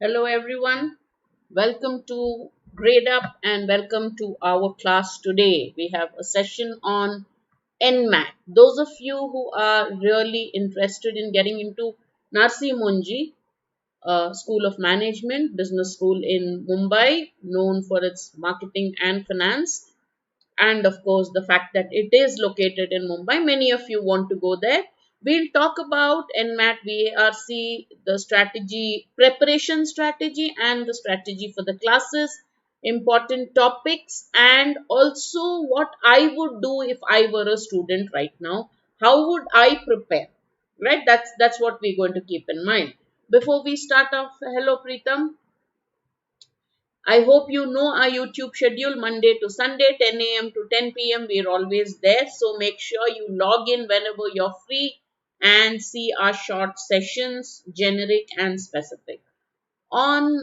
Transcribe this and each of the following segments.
Hello everyone, welcome to Gradeup and welcome to our class today. We have a session on NMAT. Those of you who are really interested in getting into Narsi Monji School of Management, business school in Mumbai, known for its marketing and finance, and of course the fact that it is located in Mumbai. Many of you want to go there. We'll talk about NMAT VARC, the strategy, preparation strategy, and the strategy for the classes, important topics, and also what I would do if I were a student right now. How would I prepare? Right? That's what we're going to keep in mind. Before we start off, hello Preetam. I hope you know our YouTube schedule Monday to Sunday, 10 a.m. to 10 p.m. We're always there. So make sure you log in whenever you're free and see our short sessions, generic and specific. On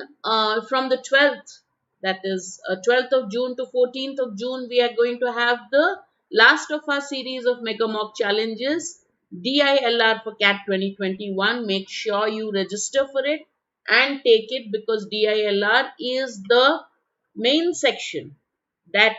From the 12th, that is 12th of June to 14th of June, we are going to have the last of our series of Mega Mock Challenges, DILR for CAT 2021. Make sure you register for it and take it because DILR is the main section that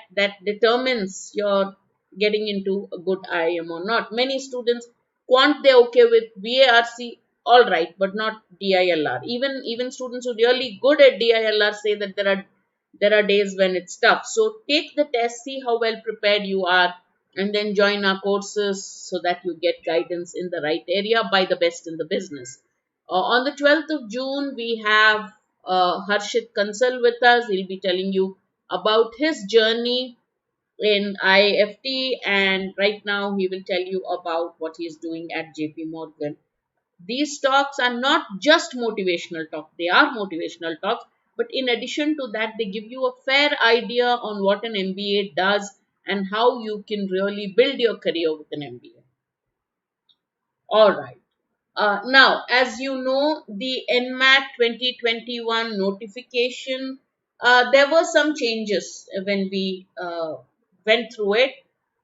determines your getting into a good IIM or not. Many students quant they're okay with, VARC all right, but not DILR. Even students who are really good at DILR say that there are days when it's tough. So take the test, see how well prepared you are, and then join our courses so that you get guidance in the right area by the best in the business. On the 12th of June, we have Harshit Kansal with us. He'll be telling you about his journey in IFT, and right now he will tell you about what he is doing at JP Morgan. These talks are not just motivational talk, they are motivational talks, but in addition to that, they give you a fair idea on what an MBA does and how you can really build your career with an MBA. All right. Now, as you know, the NMAT 2021 notification, there were some changes when we went through it.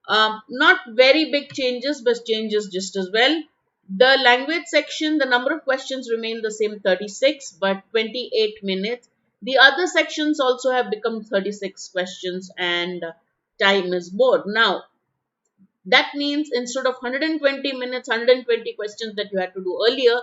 Not very big changes, but changes just as well. The language section, the number of questions remain the same, 36, but 28 minutes. The other sections also have become 36 questions and time is more. Now, that means instead of 120 minutes, 120 questions that you had to do earlier,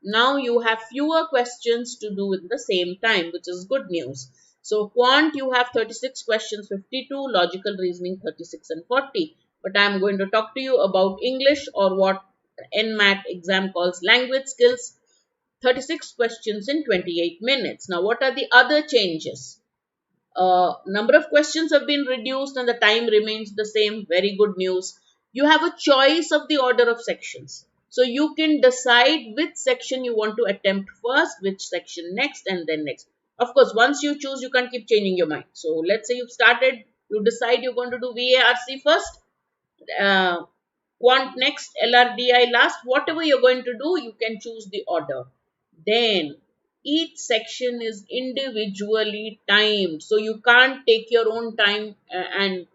now you have fewer questions to do in the same time, which is good news. So quant, you have 36 questions, 52, logical reasoning 36 and 40. But I am going to talk to you about English, or what NMAT exam calls language skills, 36 questions in 28 minutes. Now, what are the other changes? Number of questions have been reduced and the time remains the same. Very good news. You have a choice of the order of sections. So you can decide which section you want to attempt first, which section next, and then next. Of course, once you choose, you can't keep changing your mind. So let's say you've started, you decide you're going to do VARC first, quant next, LRDI last. Whatever you're going to do, you can choose the order. Then each section is individually timed, so you can't take your own time and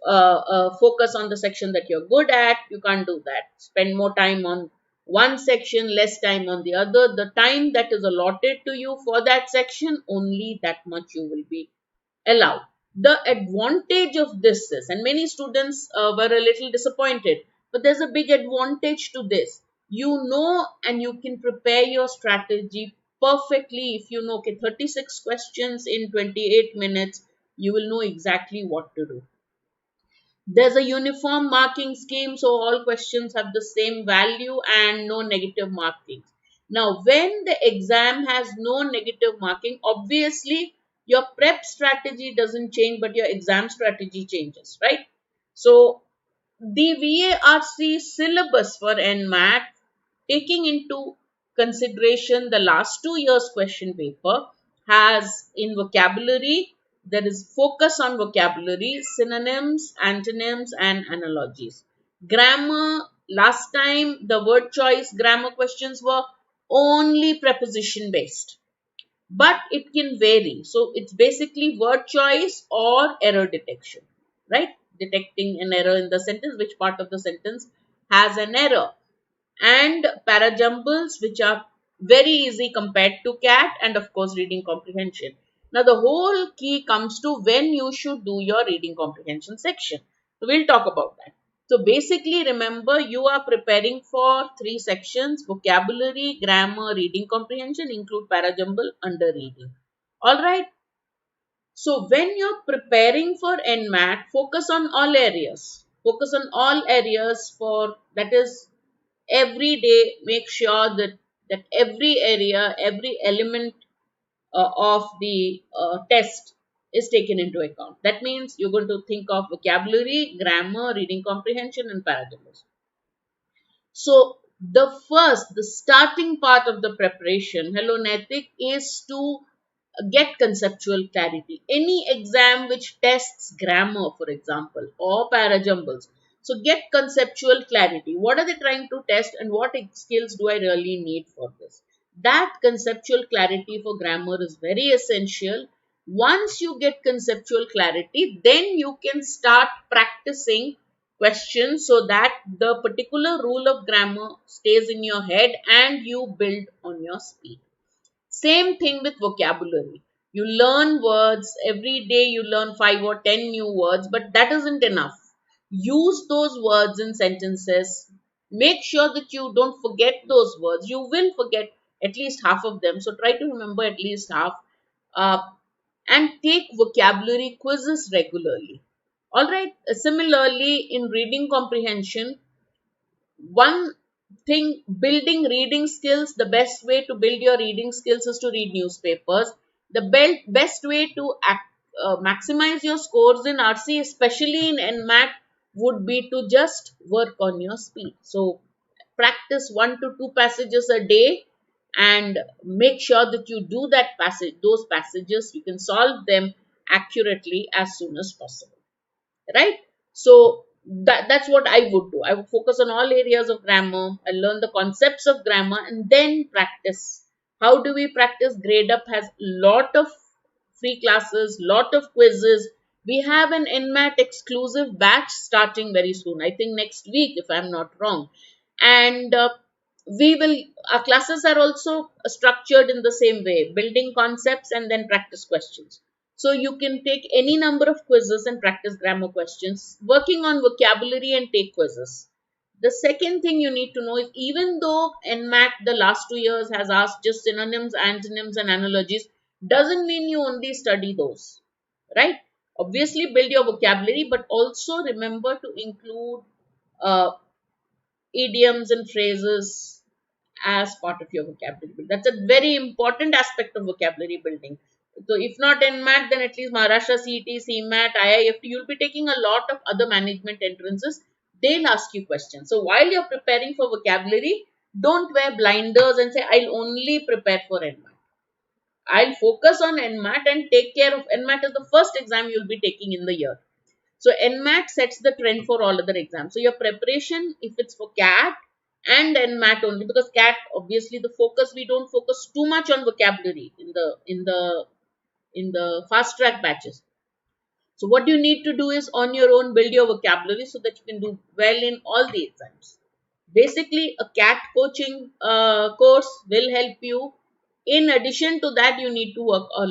focus on the section that you're good at. You can't do that. Spend more time on one section, less time on the other. The time that is allotted to you for that section, only that much you will be allowed. The advantage of this is, and many students were a little disappointed, but there's a big advantage to this. You know, and you can prepare your strategy perfectly. If you know, okay, 36 questions in 28 minutes, you will know exactly what to do. There's a uniform marking scheme, so all questions have the same value and no negative markings. Now, when the exam has no negative marking, obviously your prep strategy doesn't change, but your exam strategy changes, right? So, the VARC syllabus for NMAT, taking into consideration the last 2 years question paper, has in vocabulary, there is focus on vocabulary, synonyms, antonyms, and analogies. Grammar, last time the word choice grammar questions were only preposition based, but it can vary. So it's basically word choice or error detection, right? Detecting an error in the sentence, which part of the sentence has an error. And parajumbles, which are Very easy compared to CAT, and of course reading comprehension. Now the whole key comes to when you should do your reading comprehension section. So we'll talk about that. So basically remember, you are preparing for 3 sections: vocabulary, grammar, reading comprehension, include parajumble under reading. Alright. So when you're preparing for NMAT, focus on all areas. Focus on all areas for, that is, every day. Make sure that every area, every element of the test is taken into account. That means you're going to think of vocabulary, grammar, reading comprehension, and parajumbles. So the starting part of the preparation, hello Naitik, is to get conceptual clarity. Any exam which tests grammar, for example, or parajumbles, so get conceptual clarity. What are they trying to test, and what skills do I really need for this? That conceptual clarity for grammar is very essential. Once you get conceptual clarity, then you can start practicing questions so that the particular rule of grammar stays in your head and you build on your speed. Same thing with vocabulary. You learn words every day, you learn 5 or 10 new words, but that isn't enough. Use those words in sentences. Make sure that you don't forget those words. You will forget at least half of them, so try to remember at least half. Uh, and take vocabulary quizzes regularly. Alright, similarly in reading comprehension, one thing, building reading skills, the best way to build your reading skills is to read newspapers. The best way to maximize your scores in RC, especially in NMAT, would be to just work on your speed. So practice 1 to 2 passages a day and make sure that you do those passages, you can solve them accurately as soon as possible. Right? So that's what I would do. I would focus on all areas of grammar and learn the concepts of grammar and then practice. How do we practice? Gradeup has lot of free classes, lot of quizzes. We have an NMAT exclusive batch starting very soon. I think next week, if I'm not wrong. And our classes are also structured in the same way, building concepts and then practice questions. So you can take any number of quizzes and practice grammar questions, working on vocabulary and take quizzes. The second thing you need to know is, even though NMAT the last 2 years has asked just synonyms, antonyms and analogies, doesn't mean you only study those, right? Obviously build your vocabulary, but also remember to include idioms and phrases as part of your vocabulary. That's a very important aspect of vocabulary building. So if not NMAT, then at least Maharashtra CET, CMAT, IIFT, you'll be taking a lot of other management entrances. They'll ask you questions. So while you're preparing for vocabulary, don't wear blinders and say, I'll only prepare for NMAT. I'll focus on NMAT and take care of NMAT as the first exam you'll be taking in the year. So NMAT sets the trend for all other exams. So your preparation, if it's for CAT and NMAT only, because CAT, obviously the focus, we don't focus too much on vocabulary in the fast track batches. So what you need to do is on your own build your vocabulary so that you can do well in all the exams. Basically, a CAT coaching course will help you. In addition to that, you need to work a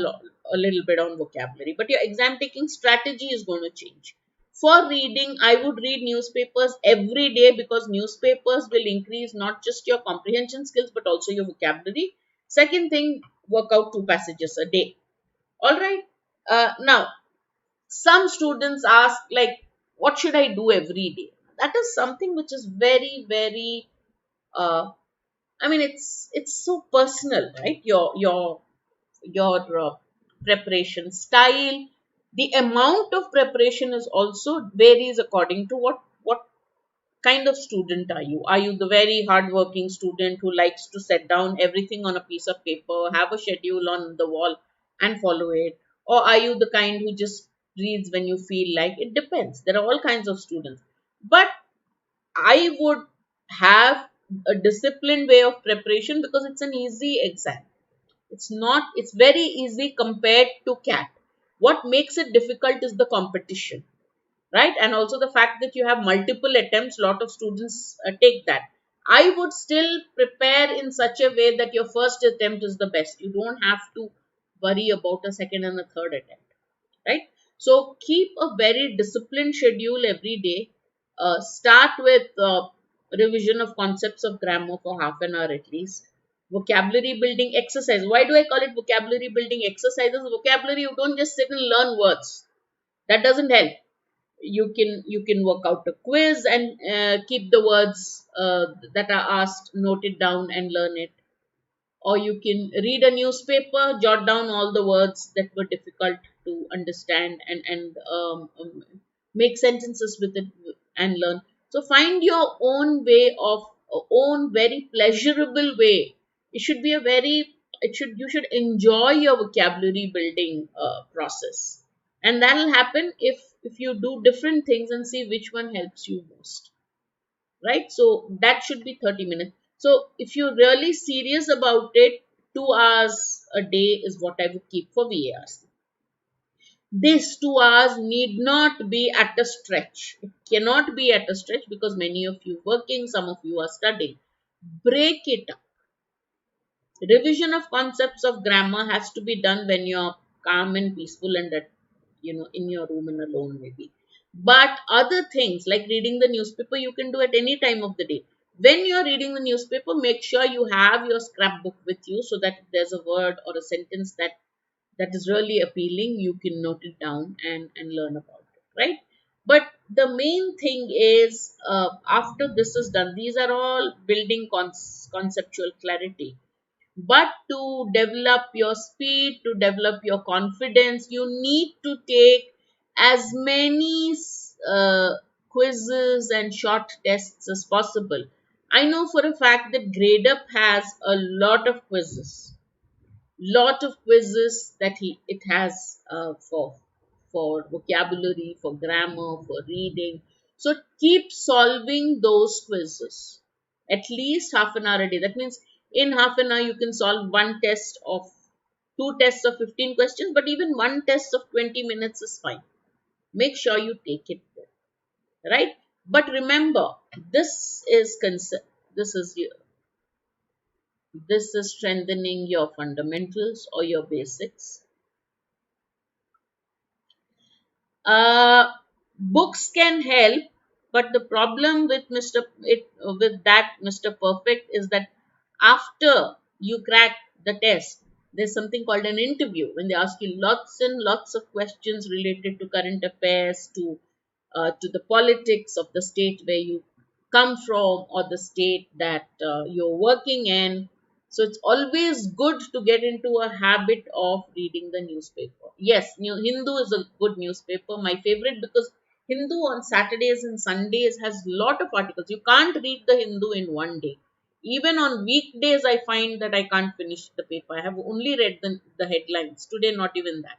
little bit on vocabulary, but your exam taking strategy is going to change. For reading, I would read newspapers every day, because newspapers will increase not just your comprehension skills but also your vocabulary. Second thing, work out 2 passages a day. Alright, now some students ask, like, what should I do every day? That is something which is very, very, it's so personal, right? Your preparation style, the amount of preparation is also varies according to what kind of student are you. Are you the very hardworking student who likes to set down everything on a piece of paper, have a schedule on the wall and follow it? Or are you the kind who just reads when you feel like? It depends. There are all kinds of students. But I would have a disciplined way of preparation, because it's an easy exam. It's very easy compared to CAT. What makes it difficult is the competition, right? And also the fact that you have multiple attempts. Lot of students take that. I would still prepare in such a way that your first attempt is the best. You don't have to worry about a second and a third attempt, right? So keep a very disciplined schedule every day. Start with revision of concepts of grammar for half an hour at least. Vocabulary building exercise. Why do I call it vocabulary building exercises? Vocabulary, you don't just sit and learn words. That doesn't help. You can work out a quiz and keep the words that are asked noted down and learn it, or you can read a newspaper, jot down all the words that were difficult to understand, and make sentences with it and learn. So find your own way of own very pleasurable way. It should be a very it should you should enjoy your vocabulary building process, and that will happen if you do different things and see which one helps you most, right? So that should be 30 minutes. So if you're really serious about it, 2 hours a day is what I would keep for VARs. These 2 hours need not be at a stretch. It cannot be at a stretch because many of you working, some of you are studying. Break it up. Revision of concepts of grammar has to be done when you're calm and peaceful and at, in your room and alone maybe. But other things like reading the newspaper, you can do at any time of the day. When you're reading the newspaper, make sure you have your scrapbook with you so that if there's a word or a sentence that is really appealing, you can note it down and learn about it, right? But the main thing is, after this is done, these are all building conceptual clarity. But to develop your speed, to develop your confidence, you need to take as many quizzes and short tests as possible. I know for a fact that Gradeup has a lot of quizzes that it has for vocabulary, for grammar, for reading. So keep solving those quizzes at least half an hour a day. That means in half an hour you can solve two tests of 15 questions, but even one test of 20 minutes is fine. Make sure you take it there, right? But remember, this is this is this is strengthening your fundamentals or your basics. Books can help, but the problem with Mr. Perfect is that after you crack the test, there's something called an interview when they ask you lots and lots of questions related to current affairs, to the politics of the state where you come from or the state that you're working in. So it's always good to get into a habit of reading the newspaper. Yes, Hindu is a good newspaper, my favorite, because Hindu on Saturdays and Sundays has lot of articles. You can't read the Hindu in one day. Even on weekdays, I find that I can't finish the paper. I have only read the headlines. Today, not even that.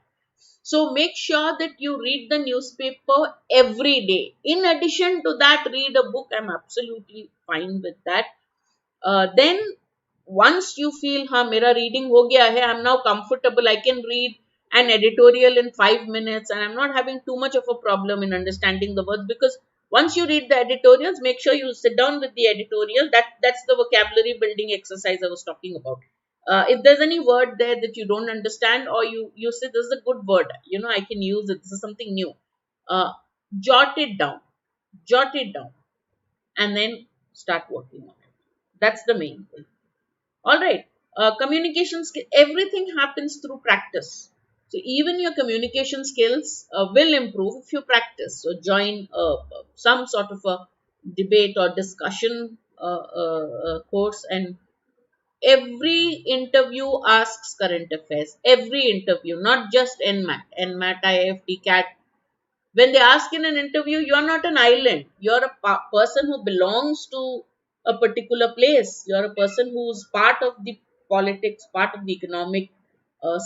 So make sure that you read the newspaper every day. In addition to that, read a book. I'm absolutely fine with that. Then once you feel, mera reading ho gaya hai, I'm now comfortable. I can read an editorial in 5 minutes and I'm not having too much of a problem in understanding the words, because once you read the editorials, make sure you sit down with the editorial. That's the vocabulary building exercise I was talking about. If there's any word there that you don't understand, or you say this is a good word, I can use it, this is something new, jot it down and then start working on it. That's the main thing. All right. Communication skill, everything happens through practice. So even your communication skills will improve if you practice. So join some sort of a debate or discussion course, and every interview asks current affairs. Every interview, not just NMAT, IIFT, CAT. When they ask in an interview, you are not an island. You're a person who belongs to a particular place. You're a person who's part of the politics, part of the economic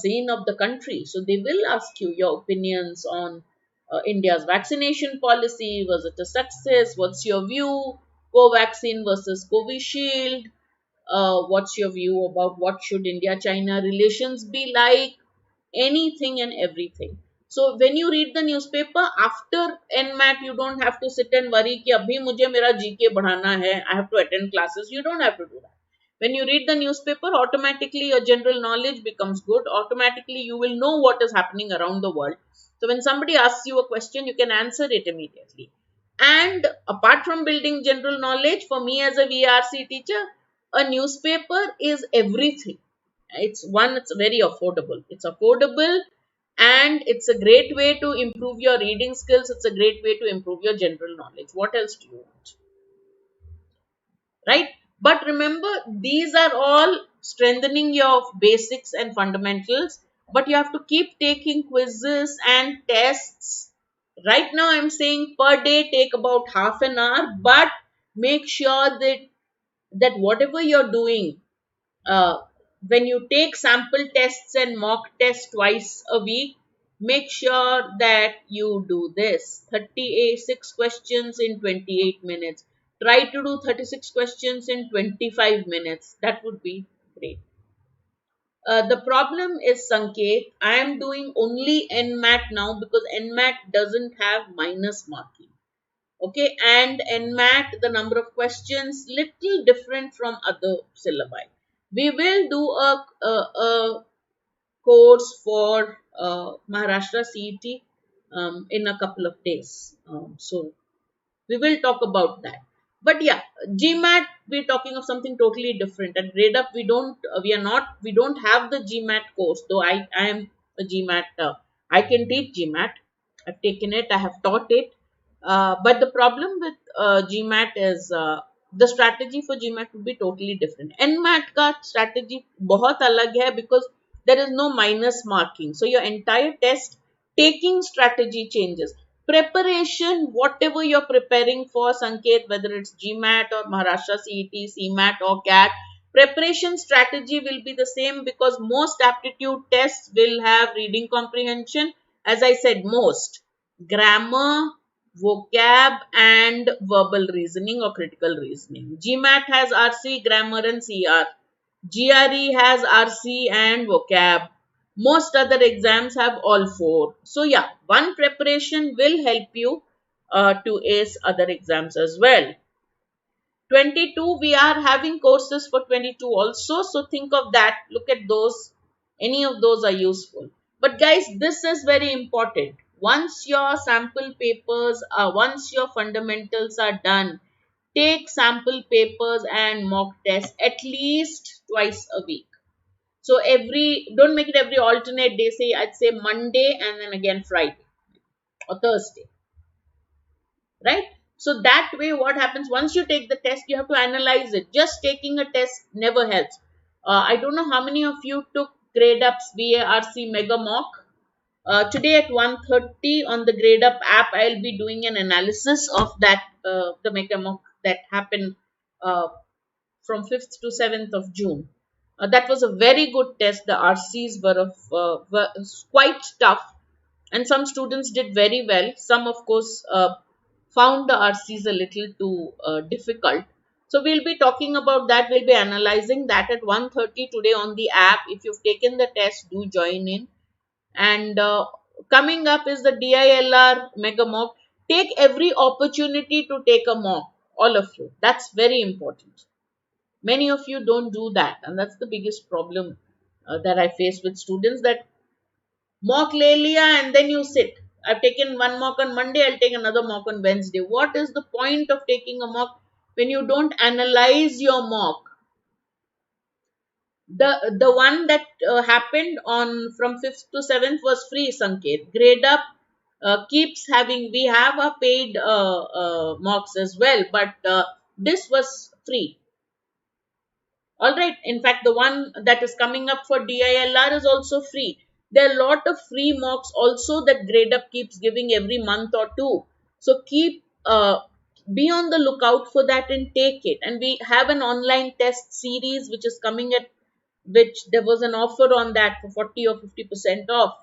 scene of the country. So they will ask you your opinions on India's vaccination policy. Was it a success? What's your view? Covaxin versus Covishield. What's your view about what should India-China relations be like? Anything and everything. So when you read the newspaper after NMAT, you don't have to sit and worry कि अभी मुझे मेरा GK बढ़ाना है, I have to attend classes. You don't have to do that. When you read the newspaper, automatically your general knowledge becomes good. Automatically you will know what is happening around the world. So when somebody asks you a question, you can answer it immediately. And apart from building general knowledge, for me as a VRC teacher, a newspaper is everything. It's very affordable. It's affordable, and it's a great way to improve your reading skills. It's a great way to improve your general knowledge. What else do you want? Right? But remember, these are all strengthening your basics and fundamentals, but you have to keep taking quizzes and tests. Right now I'm saying per day take about half an hour, but make sure that whatever you're doing, uh, when you take sample tests and mock tests twice a week, make sure that you do this 36 questions in 28 minutes. Try to do 36 questions in 25 minutes. That would be great. The problem is, Sanket, I am doing only NMAT now because NMAT doesn't have minus marking. Okay, and NMAT, the number of questions, little different from other syllabi. We will do a course for Maharashtra CET in a couple of days. So we will talk about that. But yeah, GMAT, we're talking of something totally different. At Gradeup, we don't have the GMAT course, though I am a GMAT, I can teach GMAT. I've taken it, I have taught it. But the problem with GMAT is the strategy for GMAT would be totally different. NMAT ka strategy बहुत अलग है because there is no minus marking. So your entire test taking strategy changes. Preparation, whatever you're preparing for, Sanket, whether it's GMAT or Maharashtra CET, CMAT or CAT, preparation strategy will be the same because most aptitude tests will have reading comprehension. As I said, most. Grammar, vocab and verbal reasoning or critical reasoning. GMAT has RC, grammar and CR. GRE has RC and vocab. Most other exams have all four. So yeah, one preparation will help you to ace other exams as well. 22, we are having courses for 22 also. So think of that. Look at those. Any of those are useful. But guys, this is very important. Once your sample papers once your fundamentals are done, take sample papers and mock tests at least twice a week. So don't make it every alternate day. I'd say Monday and then again Friday or Thursday. Right? So that way what happens, once you take the test, you have to analyze it. Just taking a test never helps. I don't know how many of you took Gradeup's VARC Mega Mock. Today at 1:30 on the Gradeup app, I'll be doing an analysis of that, the Mega Mock that happened from 5th to 7th of June. That was a very good test. The RCs were quite tough, and some students did very well. Some, of course, found the RCs a little too difficult. So we'll be talking about that. We'll be analyzing that at 1:30 today on the app. If you've taken the test, do join in. And coming up is the DILR Mega Mock. Take every opportunity to take a mock, all of you. That's very important. Many of you don't do that, and that's the biggest problem that I face with students, that mock le liya and then you sit. I've taken one mock on Monday, I'll take another mock on Wednesday. What is the point of taking a mock when you don't analyze your mock? The one that happened on from 5th to 7th was free, Sanket. Gradeup keeps having, we have a paid mocks as well, but this was free. Alright, in fact, the one that is coming up for DILR is also free. There are a lot of free mocks also that Gradeup keeps giving every month or two. So be on the lookout for that and take it. And we have an online test series which is coming at, which there was an offer on that for 40 or 50% off,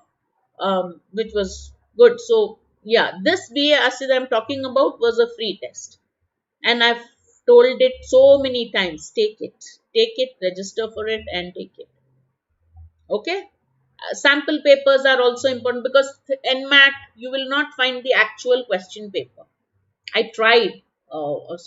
which was good. So yeah, this VARC that I'm talking about was a free test. And I've told it so many times, take it, register for it and take it. Okay. Sample papers are also important, because NMAT, you will not find the actual question paper. I tried. All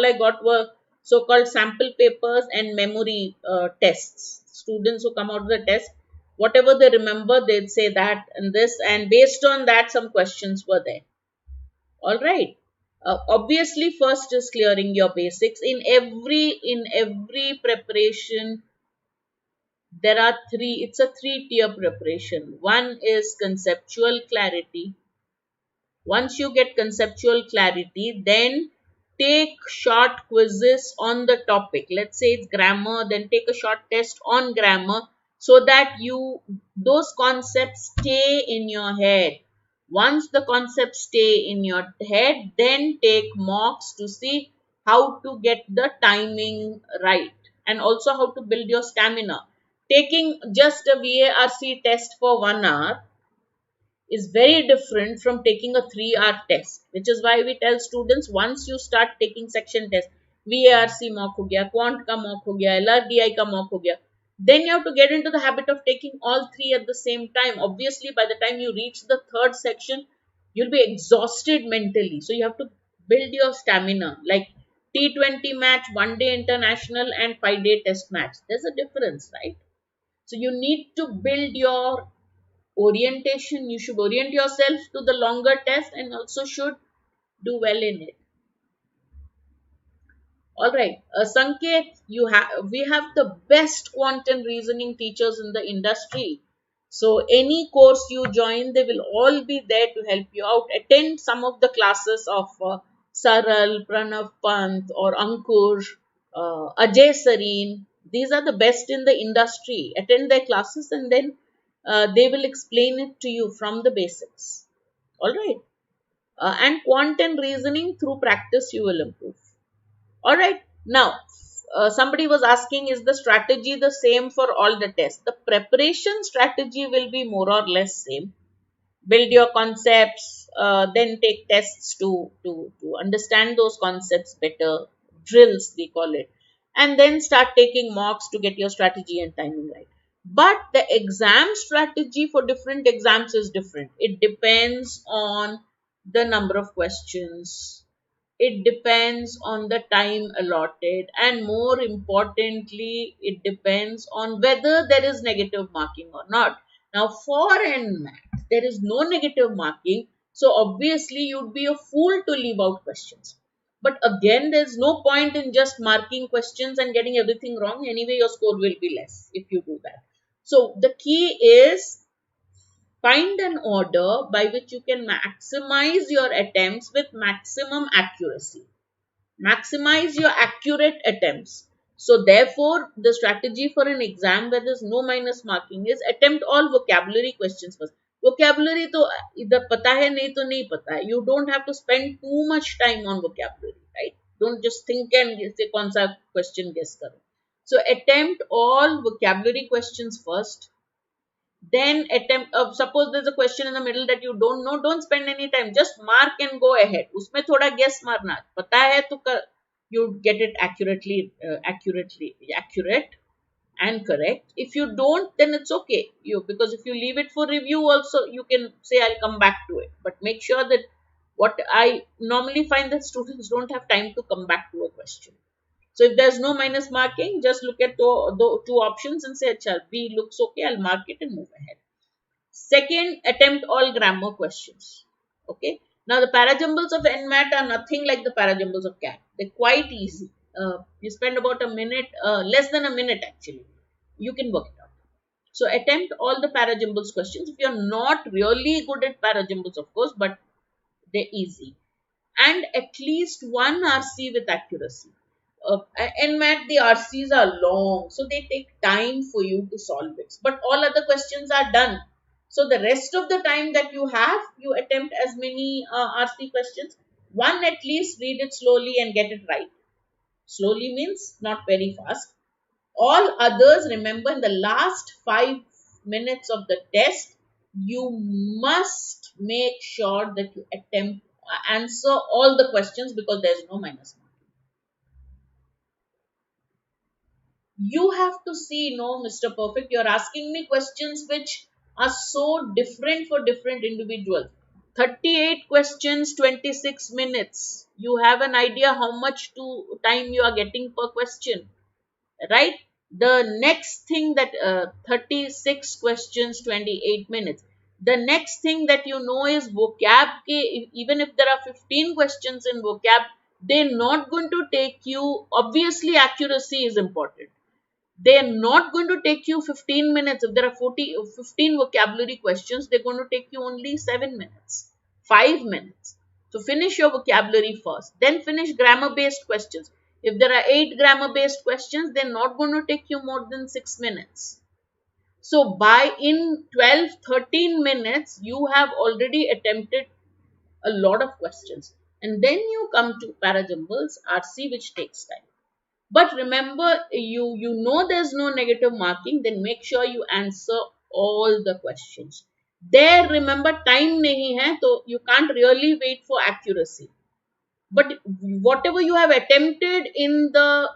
I got were so-called sample papers and memory tests. Students who come out of the test, whatever they remember, they'd say that and this, and based on that, some questions were there. All right. Obviously, first is clearing your basics. In every preparation, there are three. It's a three-tier preparation. One is conceptual clarity. Once you get conceptual clarity, then take short quizzes on the topic. Let's say it's grammar, then take a short test on grammar, so that those concepts stay in your head. Once the concepts stay in your head, then take mocks to see how to get the timing right, and also how to build your stamina. Taking just a VARC test for 1 hour is very different from taking a 3-hour test, which is why we tell students, once you start taking section test, VARC mock ho gaya, quant ka mock ho gaya, LRDI ka mock ho gaya, then you have to get into the habit of taking all three at the same time. Obviously, by the time you reach the third section, you'll be exhausted mentally. So you have to build your stamina, like T20 match, 1-day international and 5-day test match. There's a difference, right? So you need to build your orientation. You should orient yourself to the longer test and also should do well in it. All right, Sanket, we have the best quantum reasoning teachers in the industry. So any course you join, they will all be there to help you out. Attend some of the classes of Saral, Pranav Pant, or Ankur, Ajay Sareen. These are the best in the industry. Attend their classes, and then they will explain it to you from the basics. All right. And quantum reasoning, through practice, you will improve. All right. Now, somebody was asking, is the strategy the same for all the tests? The preparation strategy will be more or less same. Build your concepts, then take tests to understand those concepts better. Drills, we call it. And then start taking mocks to get your strategy and timing right. But the exam strategy for different exams is different. It depends on the number of questions. It depends on the time allotted, and more importantly, it depends on whether there is negative marking or not. Now, for NMAT, there is no negative marking, so obviously you'd be a fool to leave out questions. But again, there's no point in just marking questions and getting everything wrong. Anyway, your score will be less if you do that. So the key is, find an order by which you can maximize your attempts with maximum accuracy. Maximize your accurate attempts. So therefore, the strategy for an exam where there's no minus marking is attempt all vocabulary questions first. Vocabulary to either pata hai, nahi to nahi pata hai. You don't have to spend too much time on vocabulary, right? Don't just think and say kaun sa question guess karo. So attempt all vocabulary questions first. Then attempt, suppose there's a question in the middle that you don't know, don't spend any time, just mark and go ahead. Usme thoda guess marna, pata hai to you get it accurately, accurate and correct. If you don't, then it's okay. Because if you leave it for review also, you can say I'll come back to it. But make sure that, what I normally find, that students don't have time to come back to a question. So if there's no minus marking, just look at the two options and say, Achha, B looks okay, I'll mark it and move ahead. Second, attempt all grammar questions. Okay. Now the parajumbles of NMAT are nothing like the parajumbles of CAT. They're quite easy. You spend about a minute, less than a minute actually. You can work it out. So attempt all the parajumbles questions. If you're not really good at parajumbles, of course, but they're easy. And at least one RC with accuracy. NMAT, the RCs are long, so they take time for you to solve it. But all other questions are done. So the rest of the time that you have, you attempt as many RC questions. One at least, read it slowly and get it right. Slowly means not very fast. All others, remember, in the last 5 minutes of the test, you must make sure that you answer all the questions, because there is no minus mark. You have to see, no, Mr. Perfect, you're asking me questions which are so different for different individuals. 38 questions, 26 minutes. You have an idea how much time you are getting per question, right? The next thing that 36 questions, 28 minutes. The next thing that you know is vocab. Even if there are 15 questions in vocab, they're not going to take you, obviously accuracy is important. They are not going to take you 15 minutes. If there are 40 or 15 vocabulary questions, they're going to take you only 7 minutes, 5 minutes. So finish your vocabulary first, then finish grammar based questions. If there are 8 grammar based questions, they're not going to take you more than 6 minutes. So by in 12, 13 minutes, you have already attempted a lot of questions. And then you come to parajumbles, RC, which takes time. But remember, you know there's no negative marking, then make sure you answer all the questions. There, remember, time nahi hai, so you can't really wait for accuracy. But whatever you have attempted in the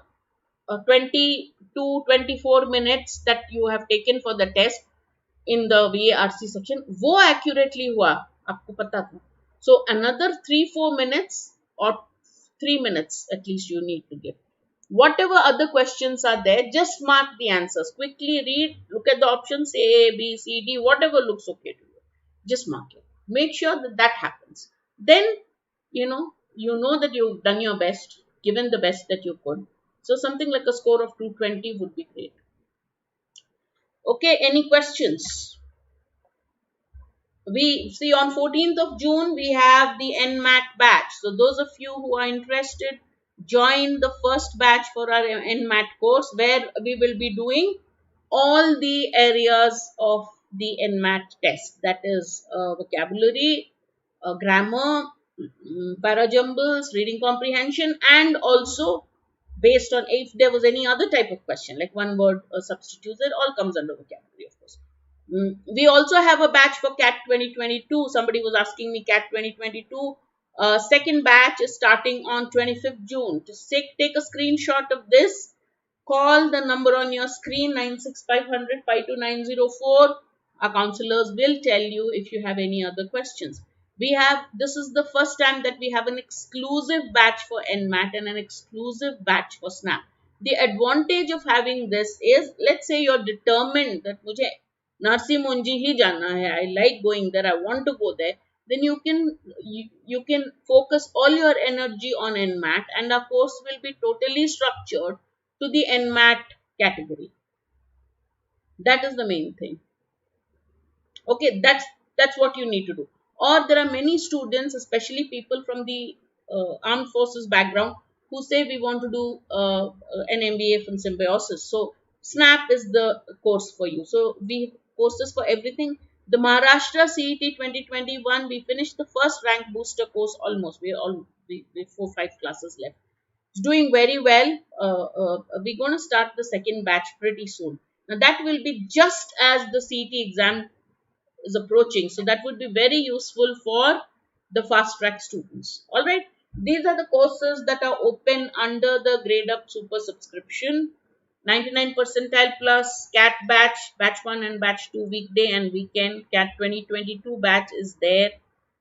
20 to 24 minutes that you have taken for the test in the VARC section, वो accurately हुआ, आपको पता था. So another 3-4 minutes or 3 minutes at least you need to give. Whatever other questions are there, just mark the answers. Quickly read, look at the options A, B, C, D, whatever looks okay to you. Just mark it. Make sure that that happens. Then, you know that you've done your best, given the best that you could. So something like a score of 220 would be great. Okay, any questions? We see on 14th of June, we have the NMAT batch. So those of you who are interested, join the first batch for our NMAT course, where we will be doing all the areas of the NMAT test. That is vocabulary, grammar, parajumbles, reading comprehension, and also based on if there was any other type of question, like one word substitutes, it all comes under vocabulary, of course. We also have a batch for CAT 2022. Somebody was asking me CAT 2022. Second batch is starting on 25th June. Just take a screenshot of this. Call the number on your screen 96500 52904. Our counselors will tell you if you have any other questions. This is the first time that we have an exclusive batch for NMAT and an exclusive batch for SNAP. The advantage of having this is, let's say you're determined that mujhe Narsi Munji hi jana hai, I like going there, I want to go there, then you can focus all your energy on NMAT, and our course will be totally structured to the NMAT category. That is the main thing. Okay, that's what you need to do. Or there are many students, especially people from the armed forces background, who say we want to do an MBA from Symbiosis. So SNAP is the course for you. So we have courses for everything. The Maharashtra CET 2021, we finished the first rank booster course almost. We 4-5 classes left. It's doing very well. We're going to start the second batch pretty soon. Now that will be just as the CET exam is approaching. So that would be very useful for the fast track students. All right. These are the courses that are open under the Gradeup Super subscription. 99 percentile plus, CAT batch, batch 1 and batch 2 weekday and weekend. CAT 2022 batch is there.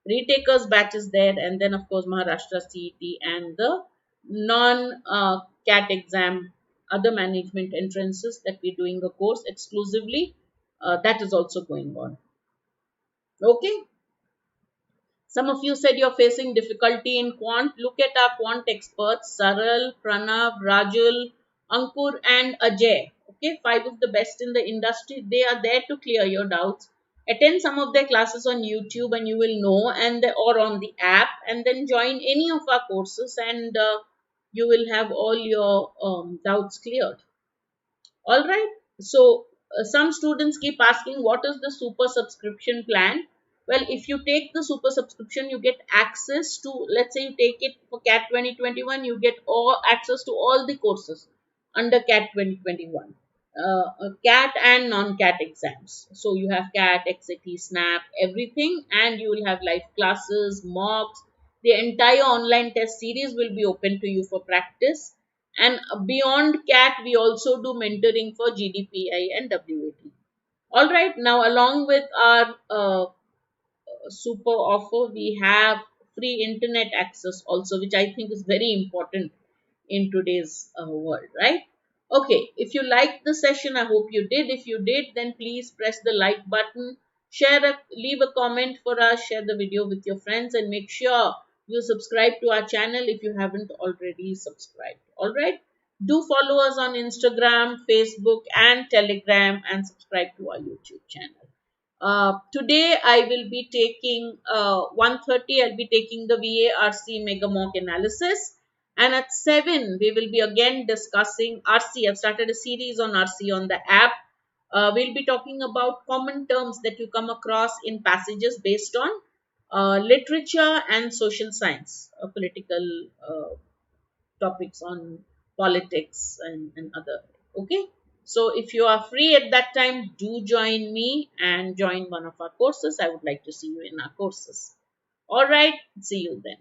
Retakers batch is there. And then of course Maharashtra CET and the non-CAT exam, other management entrances that we're doing a course exclusively. That is also going on. Okay. Some of you said you're facing difficulty in quant. Look at our quant experts, Saral, Pranav, Rajul, Ankur and Ajay. Okay, 5 of the best in the industry. They are there to clear your doubts. Attend some of their classes on YouTube and you will know, or on the app, and then join any of our courses and you will have all your doubts cleared. All right. So some students keep asking, what is the super subscription plan? Well, if you take the super subscription, you get access to, let's say you take it for CAT 2021, you get access to all the courses under CAT 2021, CAT and non-CAT exams. So you have CAT, XAT, SNAP, everything, and you will have live classes, mocks. The entire online test series will be open to you for practice. And beyond CAT, we also do mentoring for GDPI and WAT. All right, now along with our super offer, we have free internet access also, which I think is very important in today's world, right? Okay, if you liked the session, I hope you did. If you did, then please press the like button, leave a comment for us, share the video with your friends, and make sure you subscribe to our channel if you haven't already subscribed. All right, do follow us on Instagram, Facebook, and Telegram, and subscribe to our YouTube channel. Today I will be taking 1:30. I'll be taking the VARC Mega Mock Analysis, and at 7 we will be again discussing RC. I've started a series on RC on the app. We'll be talking about common terms that you come across in passages based on literature and social science, political topics on politics and other. Okay, so if you are free at that time, do join me and join one of our courses. I would like to see you in our courses. All right, see you then.